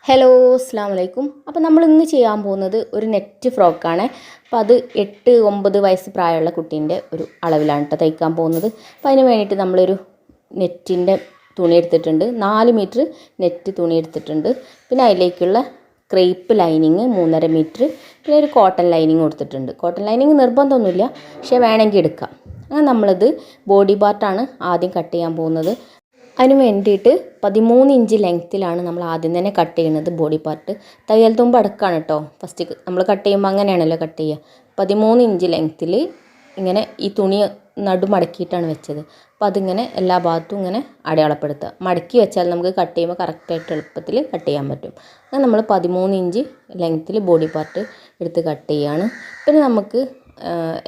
Hello അസ്സാം വലൈക്കും. അപ്പോൾ നമ്മൾ ഇന്ന് ചെയ്യാൻ പോകുന്നത് ഒരു നെറ്റ് ഫ്രോക്കാണ്. അപ്പോൾ അത് 8-9 വയസ്സ് പ്രായമുള്ള കുട്ടീൻ്റെ ഒരു അളവിലാണ് കേട്ടോ തയ്ക്കാൻ പോകുന്നത്. അപ്പോൾ അതിന് വേണ്ടിയിട്ട് നമ്മളൊരു നെറ്റിൻ്റെ തുണി എടുത്തിട്ടുണ്ട്, 4 മീറ്റർ നെറ്റ് തുണി എടുത്തിട്ടുണ്ട്. പിന്നെ അതിലേക്കുള്ള ക്രേപ്പ് ലൈനിങ് 3.5 മീറ്റർ, പിന്നെ ഒരു കോട്ടൺ ലൈനിങ് കൊടുത്തിട്ടുണ്ട്. കോട്ടൺ ലൈനിങ് നിർബന്ധമൊന്നുമില്ല, പക്ഷേ വേണമെങ്കിൽ എടുക്കാം. അങ്ങനെ നമ്മളത് ബോഡി പാർട്ടാണ് ആദ്യം കട്ട് ചെയ്യാൻ പോകുന്നത്. അതിന് വേണ്ടിയിട്ട് 13 ഇഞ്ച് ലെങ്ത്തിലാണ് നമ്മൾ ആദ്യം തന്നെ കട്ട് ചെയ്യുന്നത് ബോഡി പാർട്ട്. തയ്യൽ തുമ്പ് അടക്കാണ് കേട്ടോ ഫസ്റ്റ് നമ്മൾ കട്ട് ചെയ്യുമ്പോൾ അങ്ങനെയാണല്ലോ കട്ട് ചെയ്യുക. 13 ഇഞ്ച് ലെങ്ത്തിൽ ഇങ്ങനെ ഈ തുണി നടുമടക്കിയിട്ടാണ് വെച്ചത്. അപ്പോൾ അതിങ്ങനെ എല്ലാ ഭാഗത്തും ഇങ്ങനെ അടയാളപ്പെടുത്തുക. മടക്കി വെച്ചാൽ നമുക്ക് കട്ട് ചെയ്യുമ്പോൾ കറക്റ്റായിട്ട് എളുപ്പത്തിൽ കട്ട് ചെയ്യാൻ പറ്റും. അങ്ങനെ നമ്മൾ 13 ഇഞ്ച് ലെങ്ത്തിൽ ബോഡി പാർട്ട് എടുത്ത് കട്ട് ചെയ്യുകയാണ്. പിന്നെ നമുക്ക്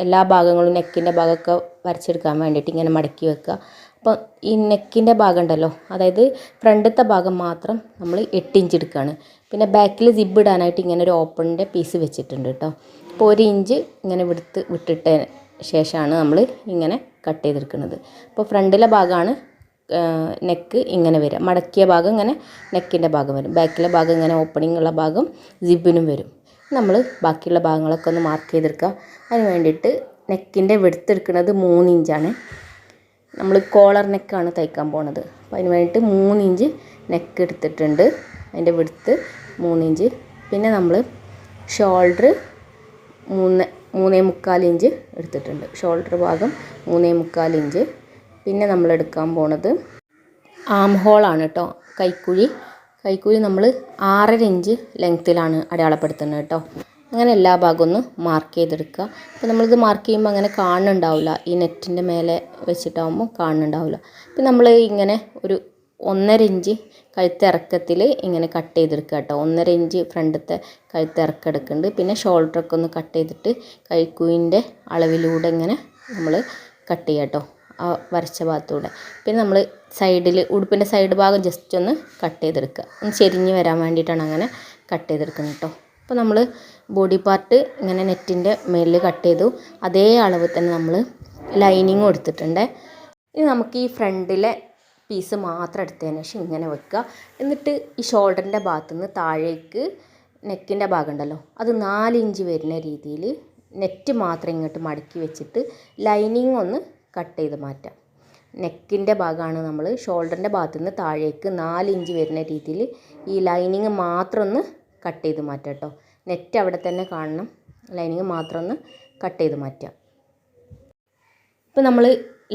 എല്ലാ ഭാഗങ്ങളും നെക്കിൻ്റെ ഭാഗമൊക്കെ വരച്ചെടുക്കാൻ വേണ്ടിയിട്ട് ഇങ്ങനെ മടക്കി വെക്കുക. അപ്പോൾ ഈ നെക്കിൻ്റെ ഭാഗം ഉണ്ടല്ലോ, അതായത് ഫ്രണ്ടത്തെ ഭാഗം മാത്രം നമ്മൾ 8 ഇഞ്ച് എടുക്കുകയാണ്. പിന്നെ ബാക്കിൽ സിബ് ഇടാനായിട്ട് ഇങ്ങനെ ഒരു ഓപ്പണിൻ്റെ പീസ് വെച്ചിട്ടുണ്ട് കേട്ടോ. അപ്പോൾ 1 ഇഞ്ച് ഇങ്ങനെ വിട്ടിട്ട ശേഷമാണ് നമ്മൾ ഇങ്ങനെ കട്ട് ചെയ്തെടുക്കുന്നത്. അപ്പോൾ ഫ്രണ്ടിലെ ഭാഗമാണ് നെക്ക് ഇങ്ങനെ വരിക, മടക്കിയ ഭാഗം ഇങ്ങനെ നെക്കിൻ്റെ ഭാഗം വരും, ബാക്കിലെ ഭാഗം ഇങ്ങനെ ഓപ്പണിംഗ് ഉള്ള ഭാഗം സിബിനും വരും. നമ്മൾ ബാക്കിയുള്ള ഭാഗങ്ങളൊക്കെ ഒന്ന് മാർക്ക് ചെയ്തെടുക്കുക. അതിന് വേണ്ടിയിട്ട് നെക്കിൻ്റെ വിഡ്ത്ത് എടുക്കുന്നത് 3 ഇഞ്ചാണ്. നമ്മൾ കോളർ നെക്കാണ് തയ്ക്കാൻ പോണത്. അപ്പോൾ അതിന് വേണ്ടിയിട്ട് 3 ഇഞ്ച് നെക്ക് എടുത്തിട്ടുണ്ട്, അതിൻ്റെ വിഡ്ത്ത് 3 ഇഞ്ച്. പിന്നെ നമ്മൾ ഷോൾഡർ 3.25 ഇഞ്ച് എടുത്തിട്ടുണ്ട്, ഷോൾഡർ ഭാഗം 3.25 ഇഞ്ച്. പിന്നെ നമ്മൾ എടുക്കാൻ പോണത് ആം ഹോളാണ് കേട്ടോ, കൈക്കുഴി നമ്മൾ 6.5 ഇഞ്ച് ലെങ്ത്തിലാണ് അടയാളപ്പെടുത്തുന്നത് കേട്ടോ. അങ്ങനെ എല്ലാ ഭാഗവും ഒന്ന് മാർക്ക് ചെയ്തെടുക്കുക. അപ്പോൾ നമ്മളിത് മാർക്ക് ചെയ്യുമ്പോൾ അങ്ങനെ കാണുന്നുണ്ടാവില്ല, ഈ നെറ്റിൻ്റെ മേലെ വെച്ചിട്ടാകുമ്പോൾ കാണുന്നുണ്ടാവില്ല. അപ്പോൾ നമ്മൾ ഇങ്ങനെ ഒരു 1.5 ഇഞ്ച് കഴുത്തിറക്കത്തിൽ ഇങ്ങനെ കട്ട് ചെയ്തെടുക്കുക കേട്ടോ. 1.5 ഇഞ്ച് ഫ്രണ്ടത്തെ കഴുത്തിറക്കം എടുക്കുന്നുണ്ട്. പിന്നെ ഷോൾഡറൊക്കെ ഒന്ന് കട്ട് ചെയ്തിട്ട് കൈക്കുഴിൻ്റെ അളവിലൂടെ ഇങ്ങനെ നമ്മൾ കട്ട് ചെയ്യുക കേട്ടോ, ആ വരച്ച ഭാഗത്തൂടെ. പിന്നെ നമ്മൾ സൈഡിൽ ഉടുപ്പിൻ്റെ സൈഡ് ഭാഗം ജസ്റ്റ് ഒന്ന് കട്ട് ചെയ്തെടുക്കുക, ഒന്ന് ചെരിഞ്ഞ് വരാൻ വേണ്ടിയിട്ടാണ് അങ്ങനെ കട്ട് ചെയ്തെടുക്കുന്നത് കേട്ടോ. അപ്പോൾ നമ്മൾ ബോഡി പാർട്ട് ഇങ്ങനെ നെറ്റിൻ്റെ മേലിൽ കട്ട് ചെയ്തു. അതേ അളവ് തന്നെ നമ്മൾ ലൈനിങ്ങും എടുത്തിട്ടുണ്ട്. ഇനി നമുക്ക് ഈ ഫ്രണ്ടിലെ പീസ് മാത്രം എടുത്തതിന് ശേഷം ഇങ്ങനെ വെക്കുക. എന്നിട്ട് ഈ ഷോൾഡറിൻ്റെ ഭാഗത്തു നിന്ന് താഴേക്ക് നെക്കിൻ്റെ ഭാഗം ഉണ്ടല്ലോ, അത് 4 ഇഞ്ച് വരുന്ന രീതിയിൽ നെറ്റ് മാത്രം ഇങ്ങോട്ട് മടക്കി വെച്ചിട്ട് ലൈനിങ് ഒന്ന് കട്ട് ചെയ്ത് മാറ്റാം. നെക്കിൻ്റെ ഭാഗമാണ് നമ്മൾ ഷോൾഡറിൻ്റെ ഭാഗത്തു നിന്ന് താഴേക്ക് 4 ഇഞ്ച് വരുന്ന രീതിയിൽ ഈ ലൈനിങ് മാത്രം ഒന്ന് കട്ട് ചെയ്ത് മാറ്റാം കേട്ടോ. നെറ്റ് അവിടെ തന്നെ കാണണം, ലൈനിങ് മാത്രം ഒന്ന് കട്ട് ചെയ്ത് മാറ്റാം. ഇപ്പോൾ നമ്മൾ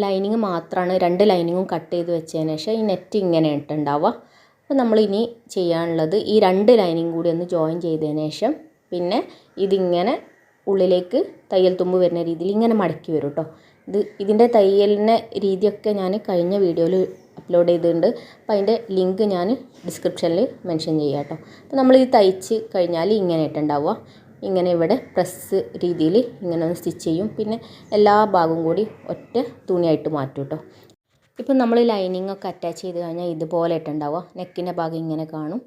ലൈനിങ് മാത്രമാണ് 2 ലൈനിങ്ങും കട്ട് ചെയ്ത് വെച്ചതിന് ശേഷം ഈ നെറ്റ് ഇങ്ങനെ ഇട്ടുണ്ടാവുക. അപ്പോൾ നമ്മൾ ഇനി ചെയ്യാനുള്ളത് ഈ 2 ലൈനിങ് കൂടി ഒന്ന് ജോയിൻ ചെയ്തതിന് ശേഷം പിന്നെ ഇതിങ്ങനെ ഉള്ളിലേക്ക് തയ്യൽ തുമ്പ് വരുന്ന രീതിയിൽ ഇങ്ങനെ മടക്കി വരും കേട്ടോ. ഇതിൻ്റെ തയ്യലിൻ്റെ രീതിയൊക്കെ ഞാൻ കഴിഞ്ഞ വീഡിയോയിൽ അപ്ലോഡ് ചെയ്തിട്ടുണ്ട്. അപ്പോൾ അതിൻ്റെ ലിങ്ക് ഞാൻ ഡിസ്ക്രിപ്ഷനിൽ മെൻഷൻ ചെയ്യാം കേട്ടോ. അപ്പോൾ നമ്മളിത് തയ്ച്ച് കഴിഞ്ഞാൽ ഇങ്ങനെ ഇട്ടുണ്ടാവുക, ഇങ്ങനെ ഇവിടെ പ്രസ് രീതിയിൽ ഇങ്ങനെ ഒന്ന് സ്റ്റിച്ച് ചെയ്യും. പിന്നെ എല്ലാ ഭാഗവും കൂടി ഒറ്റ തുണിയായിട്ട് മാറ്റും കേട്ടോ. ഇപ്പം നമ്മൾ ലൈനിങ് ഒക്കെ അറ്റാച്ച് ചെയ്ത് കഴിഞ്ഞാൽ ഇതുപോലെ ഇട്ടുണ്ടാവുക, നെക്കിൻ്റെ ഭാഗം ഇങ്ങനെ കാണും.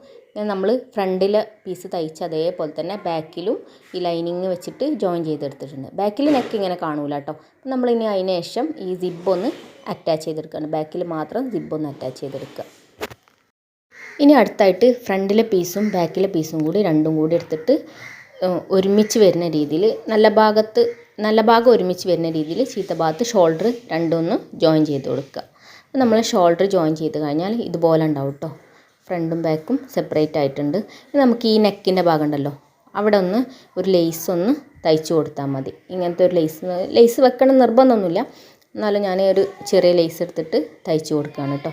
നമ്മൾ ഫ്രണ്ടിലെ പീസ് തയ്ച്ച് അതേപോലെ തന്നെ ബാക്കിലും ഈ ലൈനിങ് വെച്ചിട്ട് ജോയിൻ ചെയ്തെടുത്തിട്ടുണ്ട്. ബാക്കിൽ നെക്ക് ഇങ്ങനെ കാണൂല കേട്ടോ. അപ്പം നമ്മളിനി അതിന് ശേഷം ഈ സിബൊന്ന് അറ്റാച്ച് ചെയ്തെടുക്കുകയാണ്, ബാക്കിൽ മാത്രം സിബൊന്ന് അറ്റാച്ച് ചെയ്തെടുക്കുക. ഇനി അടുത്തായിട്ട് ഫ്രണ്ടിലെ പീസും ബാക്കിലെ പീസും കൂടി രണ്ടും കൂടി എടുത്തിട്ട് ഒരുമിച്ച് വരുന്ന രീതിയിൽ നല്ല ഭാഗം ഒരുമിച്ച് വരുന്ന രീതിയിൽ ചീത്ത ഭാഗത്ത് ഷോൾഡർ രണ്ടൊന്ന് ജോയിൻ ചെയ്ത് കൊടുക്കുക. അപ്പോൾ നമ്മൾ ഷോൾഡർ ജോയിൻ ചെയ്ത് കഴിഞ്ഞാൽ ഇതുപോലെ ഉണ്ടാവും കേട്ടോ, ഫ്രണ്ടും ബാക്കും സെപ്പറേറ്റ് ആയിട്ടുണ്ട്. ഇനി നമുക്ക് ഈ നെക്കിൻ്റെ ഭാഗം ഉണ്ടല്ലോ, അവിടെ ഒരു ലേസ് ഒന്ന് തയ്ച്ച് കൊടുത്താൽ മതി. ഇങ്ങനത്തെ ഒരു ലേസ് വെക്കണം നിർബന്ധമൊന്നുമില്ല, എന്നാലും ഞാൻ ഒരു ചെറിയ ലേസ് എടുത്തിട്ട് തയ്ച്ച് കൊടുക്കുകയാണ് കേട്ടോ.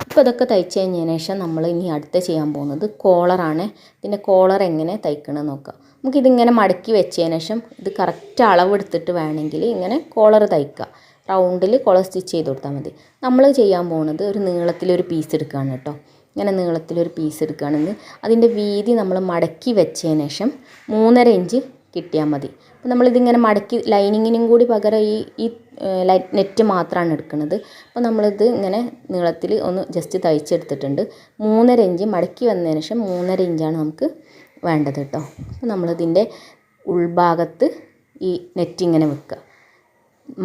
ഇപ്പോൾ ഇതൊക്കെ തയ്ച്ച് കഴിഞ്ഞതിന് ശേഷം നമ്മൾ ഇനി അടുത്ത് ചെയ്യാൻ പോകുന്നത് കോളറാണ്. ഇതിൻ്റെ കോളർ എങ്ങനെ തയ്ക്കണമെന്ന് നോക്കാം. നമുക്കിതിങ്ങനെ മടക്കി വെച്ചതിന് ശേഷം ഇത് കറക്റ്റ് അളവെടുത്തിട്ട് വേണമെങ്കിൽ ഇങ്ങനെ കോളർ തയ്ക്കുക. റൗണ്ടിൽ കോളർ സ്റ്റിച്ച് ചെയ്ത് കൊടുത്താൽ മതി. നമ്മൾ ചെയ്യാൻ പോകുന്നത് ഒരു നീളത്തിലൊരു പീസ് എടുക്കുകയാണ് കേട്ടോ. ഇങ്ങനെ നീളത്തിലൊരു പീസ് എടുക്കുകയാണെങ്കിൽ അതിൻ്റെ വീതി നമ്മൾ മടക്കി വെച്ചതിന് ശേഷം 3.5 ഇഞ്ച് കിട്ടിയാൽ മതി. അപ്പോൾ നമ്മളിതിങ്ങനെ മടക്കി ലൈനിങ്ങിനും കൂടി പകരം ഈ നെറ്റ് മാത്രമാണ് എടുക്കുന്നത്. അപ്പോൾ നമ്മളിത് ഇങ്ങനെ നീളത്തിൽ ഒന്ന് ജസ്റ്റ് തയ്ച്ചെടുത്തിട്ടുണ്ട്. 3.5 ഇഞ്ച് മടക്കി വന്നതിന് ശേഷം 3.5 ഇഞ്ചാണ് നമുക്ക് വേണ്ടത് കേട്ടോ. അപ്പോൾ നമ്മളിതിൻ്റെ ഉൾഭാഗത്ത് ഈ നെറ്റ് ഇങ്ങനെ വെക്കുക.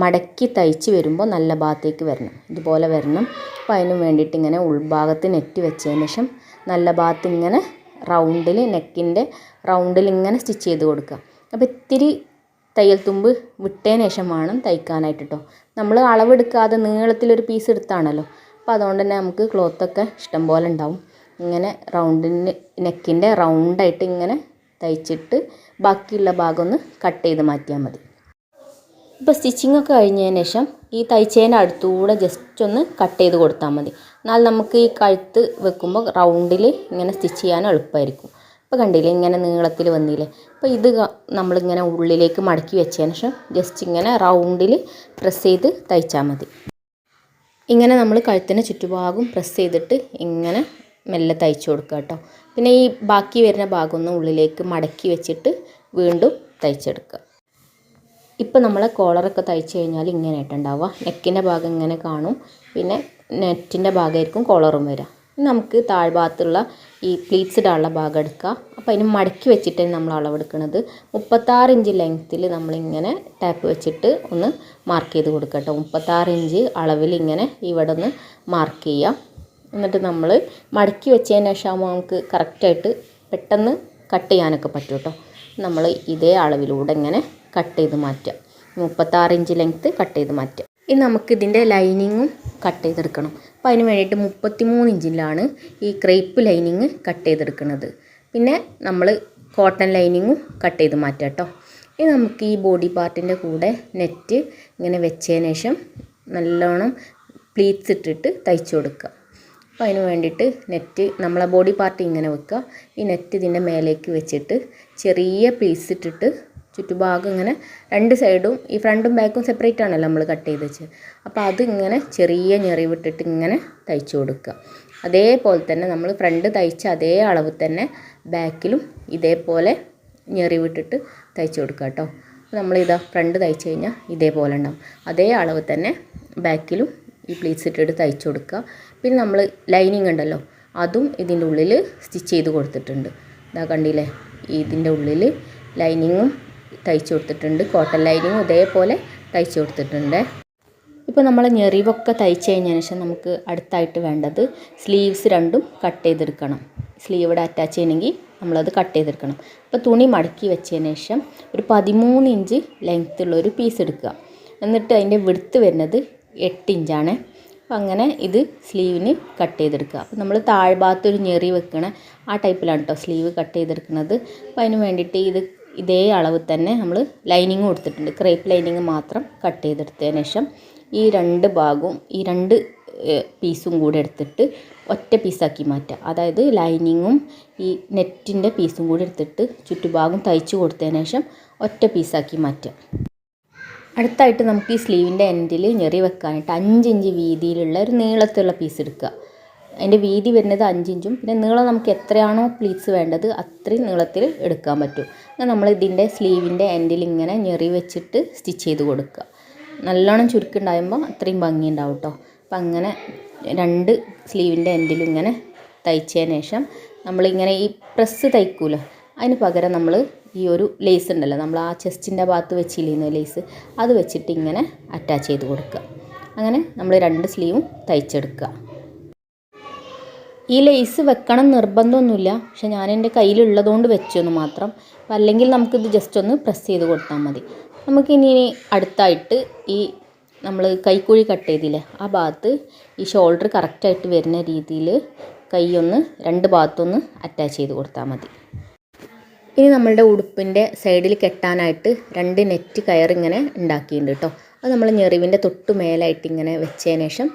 മടക്കി തയ്ച്ച് വരുമ്പോൾ നല്ല ഭാഗത്തേക്ക് വരണം, ഇതുപോലെ വരണം. അപ്പോൾ അതിന് വേണ്ടിയിട്ട് ഇങ്ങനെ ഉൾഭാഗത്ത് നെറ്റ് വെച്ചതിന് ശേഷം നല്ല ഭാഗത്ത് ഇങ്ങനെ റൗണ്ടിൽ നെക്കിൻ്റെ റൗണ്ടിൽ ഇങ്ങനെ സ്റ്റിച്ച് ചെയ്ത് കൊടുക്കുക. അപ്പോൾ ഇത്തിരി തയ്യൽ തുമ്പ് വിട്ടതിന് ശേഷം വേണം തയ്ക്കാനായിട്ട് കേട്ടോ. നമ്മൾ അളവെടുക്കാതെ നീളത്തിലൊരു പീസ് എടുത്താണല്ലോ, അപ്പോൾ അതുകൊണ്ട് തന്നെ നമുക്ക് ക്ലോത്തൊക്കെ ഇഷ്ടം പോലെ ഉണ്ടാവും. ഇങ്ങനെ റൗണ്ടിന് നെക്കിൻ്റെ റൗണ്ടായിട്ട് ഇങ്ങനെ തയ്ച്ചിട്ട് ബാക്കിയുള്ള ഭാഗം ഒന്ന് കട്ട് ചെയ്ത് മാറ്റിയാൽ മതി. ഇപ്പോൾ സ്റ്റിച്ചിങ് ഒക്കെ കഴിഞ്ഞതിന് ശേഷം ഈ തയ്ച്ചതിൻ്റെ അടുത്തുകൂടെ ജസ്റ്റ് ഒന്ന് കട്ട് ചെയ്ത് കൊടുത്താൽ മതി. എന്നാൽ നമുക്ക് ഈ കഴുത്ത് വെക്കുമ്പോൾ റൗണ്ടിൽ ഇങ്ങനെ സ്റ്റിച്ച് ചെയ്യാൻ എളുപ്പമായിരിക്കും. ഇപ്പോൾ കണ്ടില്ലേ ഇങ്ങനെ നീളത്തിൽ വന്നില്ലേ. അപ്പോൾ ഇത് നമ്മളിങ്ങനെ ഉള്ളിലേക്ക് മടക്കി വെച്ചതിന് ശേഷം ജസ്റ്റ് ഇങ്ങനെ റൗണ്ടിൽ പ്രസ് ചെയ്ത് തയ്ച്ചാൽ മതി. ഇങ്ങനെ നമ്മൾ കഴുത്തിന് ചുറ്റുഭാഗം പ്രസ് ചെയ്തിട്ട് ഇങ്ങനെ മെല്ലെ തയ്ച്ചു കൊടുക്കുക കേട്ടോ. പിന്നെ ഈ ബാക്കി വരുന്ന ഭാഗം ഒന്ന് ഉള്ളിലേക്ക് മടക്കി വെച്ചിട്ട് വീണ്ടും തയ്ച്ചെടുക്കുക. ഇപ്പോൾ നമ്മളെ കോളറൊക്കെ തയ്ച്ച് കഴിഞ്ഞാൽ ഇങ്ങനെ ആയിട്ടുണ്ടാവുക. നെക്കിൻ്റെ ഭാഗം ഇങ്ങനെ കാണും, പിന്നെ നെറ്റിൻ്റെ ഭാഗമായിരിക്കും കോളറും വരിക. നമുക്ക് താഴ്ഭാഗത്തുള്ള ഈ പ്ലീറ്റ്സ് ഇടാനുള്ള ഭാഗം എടുക്കുക. അപ്പോൾ അതിന് മടക്കി വെച്ചിട്ട് നമ്മൾ അളവെടുക്കുന്നത് 36 ഇഞ്ച് ലെങ്ത്തിൽ നമ്മളിങ്ങനെ ടാപ്പ് വെച്ചിട്ട് ഒന്ന് മാർക്ക് ചെയ്ത് കൊടുക്കുക കേട്ടോ. 36 ഇഞ്ച് അളവിൽ ഇങ്ങനെ ഇവിടെ ഒന്ന് മാർക്ക് ചെയ്യുക. എന്നിട്ട് നമ്മൾ മടക്കി വെച്ചതിന് ശേഷം നമുക്ക് കറക്റ്റായിട്ട് പെട്ടെന്ന് കട്ട് ചെയ്യാനൊക്കെ പറ്റും കേട്ടോ. നമ്മൾ ഇതേ അളവിലൂടെ ഇങ്ങനെ കട്ട് ചെയ്ത് മാറ്റുക. 36 ഇഞ്ച് ലെങ്ത്ത് കട്ട് ചെയ്ത് മാറ്റുക. ഇനി നമുക്കിതിൻ്റെ ലൈനിങ്ങും കട്ട് ചെയ്തെടുക്കണം. അപ്പോൾ അതിന് വേണ്ടിയിട്ട് 33 ഇഞ്ചിലാണ് ഈ ക്രേപ്പ് ലൈനിങ് കട്ട് ചെയ്തെടുക്കുന്നത്. പിന്നെ നമ്മൾ കോട്ടൺ ലൈനിങ്ങും കട്ട് ചെയ്ത് മാറ്റുക കേട്ടോ. ഇനി നമുക്ക് ഈ ബോഡി പാർട്ടിൻ്റെ കൂടെ നെറ്റ് ഇങ്ങനെ വെച്ചതിന് ശേഷം നല്ലോണം പ്ലീറ്റ്സ് ഇട്ടിട്ട് തയ്ച്ചു കൊടുക്കുക. അപ്പോൾ അതിന് വേണ്ടിയിട്ട് നെറ്റ് നമ്മളെ ബോഡി പാർട്ട് ഇങ്ങനെ വെക്കുക. ഈ നെറ്റ് ഇതിൻ്റെ മേലേക്ക് വെച്ചിട്ട് ചെറിയ പീസ് ഇട്ടിട്ട് ചുറ്റുഭാഗം ഇങ്ങനെ രണ്ട് സൈഡും ഈ ഫ്രണ്ടും ബാക്കും സെപ്പറേറ്റ് ആണല്ലോ നമ്മൾ കട്ട് ചെയ്ത് വെച്ച്. അപ്പോൾ അതിങ്ങനെ ചെറിയ ഞെറിവിട്ടിട്ട് ഇങ്ങനെ തയ്ച്ചു കൊടുക്കുക. അതേപോലെ തന്നെ നമ്മൾ ഫ്രണ്ട് തയ്ച്ച അതേ അളവ് തന്നെ ബാക്കിലും ഇതേപോലെ ഞെറിവിട്ടിട്ട് തയ്ച്ചു കൊടുക്കുക കേട്ടോ. നമ്മളിതാ ഫ്രണ്ട് തയ്ച്ച് കഴിഞ്ഞാൽ ഇതേപോലെ ഉണ്ടാവും. അതേ അളവ് തന്നെ ബാക്കിലും ഈ പ്ലീറ്റ്സ് ഇട്ടിട്ട് തയ്ച്ചു കൊടുക്കുക. പിന്നെ നമ്മൾ ലൈനിങ് ഉണ്ടല്ലോ അതും ഇതിൻ്റെ ഉള്ളിൽ സ്റ്റിച്ച് ചെയ്ത് കൊടുത്തിട്ടുണ്ട്. ഇതാ കണ്ടില്ലേ, ഇതിൻ്റെ ഉള്ളിൽ ലൈനിങ്ങും തയ്ച്ചു കൊടുത്തിട്ടുണ്ട്. കോട്ടൺ ലൈനിങ്ങും ഇതേപോലെ തയ്ച്ചു കൊടുത്തിട്ടുണ്ട്. ഇപ്പോൾ നമ്മൾ ഞെറിവൊക്കെ തയ്ച്ച് കഴിഞ്ഞതിന് ശേഷം നമുക്ക് അടുത്തായിട്ട് വേണ്ടത് സ്ലീവ്സ് രണ്ടും കട്ട് ചെയ്തെടുക്കണം. സ്ലീവ് ഇവിടെ അറ്റാച്ച് ചെയ്യണമെങ്കിൽ നമ്മളത് കട്ട് ചെയ്തെടുക്കണം. അപ്പോൾ തുണി മടക്കി വെച്ചതിന് ശേഷം ഒരു 13 ഇഞ്ച് ലെങ്ത്തുള്ളൊരു പീസ് എടുക്കുക. എന്നിട്ട് അതിൻ്റെ വിഡ്ത്ത് വരുന്നത് 8 ഇഞ്ചാണ്. അപ്പോൾ അങ്ങനെ ഇത് സ്ലീവിന് കട്ട് ചെയ്തെടുക്കുക. അപ്പോൾ നമ്മൾ താഴ്ഭാഗത്തൊരു ഞെറി വെക്കണ ആ ടൈപ്പിലാണ് കേട്ടോ സ്ലീവ് കട്ട് ചെയ്തെടുക്കുന്നത്. അപ്പോൾ അതിന് വേണ്ടിയിട്ട് ഇതേ അളവ് തന്നെ നമ്മൾ ലൈനിങ് കൊടുത്തിട്ടുണ്ട്. ക്രേപ്പ് ലൈനിങ് മാത്രം കട്ട് ചെയ്തെടുത്തതിന് ശേഷം ഈ രണ്ട് ഭാഗവും ഈ രണ്ട് പീസും കൂടെ എടുത്തിട്ട് ഒറ്റ പീസാക്കി മാറ്റുക. അതായത് ലൈനിങ്ങും ഈ നെറ്റിൻ്റെ പീസും കൂടി എടുത്തിട്ട് ചുറ്റുഭാഗം തയ്ച്ച് കൊടുത്തതിന് ശേഷം ഒറ്റ പീസാക്കി മാറ്റുക. അടുത്തായിട്ട് നമുക്ക് ഈ സ്ലീവിൻ്റെ എൻഡിൽ ഞെറി വെക്കാനായിട്ട് 5 ഇഞ്ച് വീതിയിലുള്ള ഒരു നീളത്തിലുള്ള പീസ് എടുക്കുക. അതിൻ്റെ വീതി വരുന്നത് 5 ഇഞ്ചും പിന്നെ നീളം നമുക്ക് എത്രയാണോ പ്ലീറ്റ്സ് വേണ്ടത് അത്രയും നീളത്തിൽ എടുക്കാൻ പറ്റും. എന്നാൽ നമ്മൾ ഇതിൻ്റെ സ്ലീവിൻ്റെ എൻഡിൽ ഇങ്ങനെ ഞെറി വെച്ചിട്ട് സ്റ്റിച്ച് ചെയ്ത് കൊടുക്കുക. നല്ലോണം ചുരുക്കുണ്ടാകുമ്പോൾ അത്രയും ഭംഗി ഉണ്ടാവും കേട്ടോ. അപ്പം അങ്ങനെ രണ്ട് സ്ലീവിൻ്റെ എൻഡിലും ഇങ്ങനെ തയ്ച്ചതിന് ശേഷം നമ്മളിങ്ങനെ ഈ പ്രസ് തയ്ക്കൂലോ അതിന് പകരം നമ്മൾ ഈ ഒരു ലേസ് ഉണ്ടല്ലോ നമ്മൾ ആ ചെസ്റ്റിൻ്റെ ഭാഗത്ത് വെച്ചില്ലേന്ന് ലേസ് അത് വെച്ചിട്ട് ഇങ്ങനെ അറ്റാച്ച് ചെയ്ത് കൊടുക്കുക. അങ്ങനെ നമ്മൾ രണ്ട് സ്ലീവും തയ്ച്ചെടുക്കുക. ഈ ലേസ് വെക്കണം നിർബന്ധമൊന്നുമില്ല, പക്ഷെ ഞാൻ എൻ്റെ കയ്യിലുള്ളതുകൊണ്ട് വെച്ചെന്ന് മാത്രം. അപ്പം അല്ലെങ്കിൽ നമുക്കിത് ജസ്റ്റ് ഒന്ന് പ്രസ് ചെയ്ത് കൊടുത്താൽ മതി. നമുക്കിനി അടുത്തായിട്ട് ഈ നമ്മൾ കൈക്കുഴി കട്ട് ചെയ്തില്ലേ ആ ഭാഗത്ത് ഈ ഷോൾഡർ കറക്റ്റായിട്ട് വരുന്ന രീതിയിൽ കൈയൊന്ന് രണ്ട് ഭാഗത്തൊന്ന് അറ്റാച്ച് ചെയ്ത് കൊടുത്താൽ മതി. ഇനി നമ്മളുടെ ഉടുപ്പിൻ്റെ സൈഡിൽ കെട്ടാനായിട്ട് 2 നെറ്റ് കയറിങ്ങനെ ഉണ്ടാക്കിയിട്ടുണ്ട് കേട്ടോ. അത് നമ്മൾ ഞെറിവിൻ്റെ തൊട്ട് മേലായിട്ട് ഇങ്ങനെ വെച്ചതിന് ശേഷം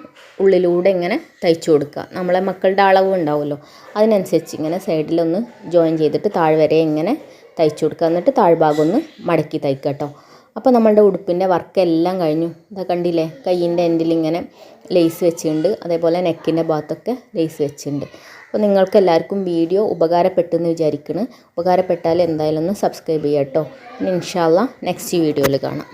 ഉള്ളിലൂടെ ഇങ്ങനെ തയ്ച്ചു കൊടുക്കുക. നമ്മളെ മക്കളുടെ അളവ് ഉണ്ടാവുമല്ലോ അതിനനുസരിച്ച് ഇങ്ങനെ സൈഡിലൊന്ന് ജോയിൻ ചെയ്തിട്ട് താഴെ വരെ ഇങ്ങനെ തയ്ച്ചു കൊടുക്കുക. എന്നിട്ട് താഴ്ഭാഗം ഒന്ന് മടക്കി തയ്ക്കുക കേട്ടോ. അപ്പോൾ നമ്മളുടെ ഉടുപ്പിൻ്റെ വർക്കെല്ലാം കഴിഞ്ഞു. ഇതാ കണ്ടില്ലേ, കയ്യിൻ്റെ എൻഡിൽ ഇങ്ങനെ ലേസ് വെച്ചിട്ടുണ്ട്, അതേപോലെ നെക്കിൻ്റെ ഭാഗത്തൊക്കെ ലേസ് വെച്ചിട്ടുണ്ട്. അപ്പോൾ നിങ്ങൾക്ക് എല്ലാവർക്കും വീഡിയോ ഉപകാരപ്പെട്ടെന്ന് വിചാരിക്കുന്നു. ഉപകാരപ്പെട്ടാൽ എന്തായാലും ഒന്ന് സബ്സ്ക്രൈബ് ചെയ്യാം കേട്ടോ. ഇനി ഇൻഷാ അല്ലാഹ് നെക്സ്റ്റ് വീഡിയോയിൽ കാണാം.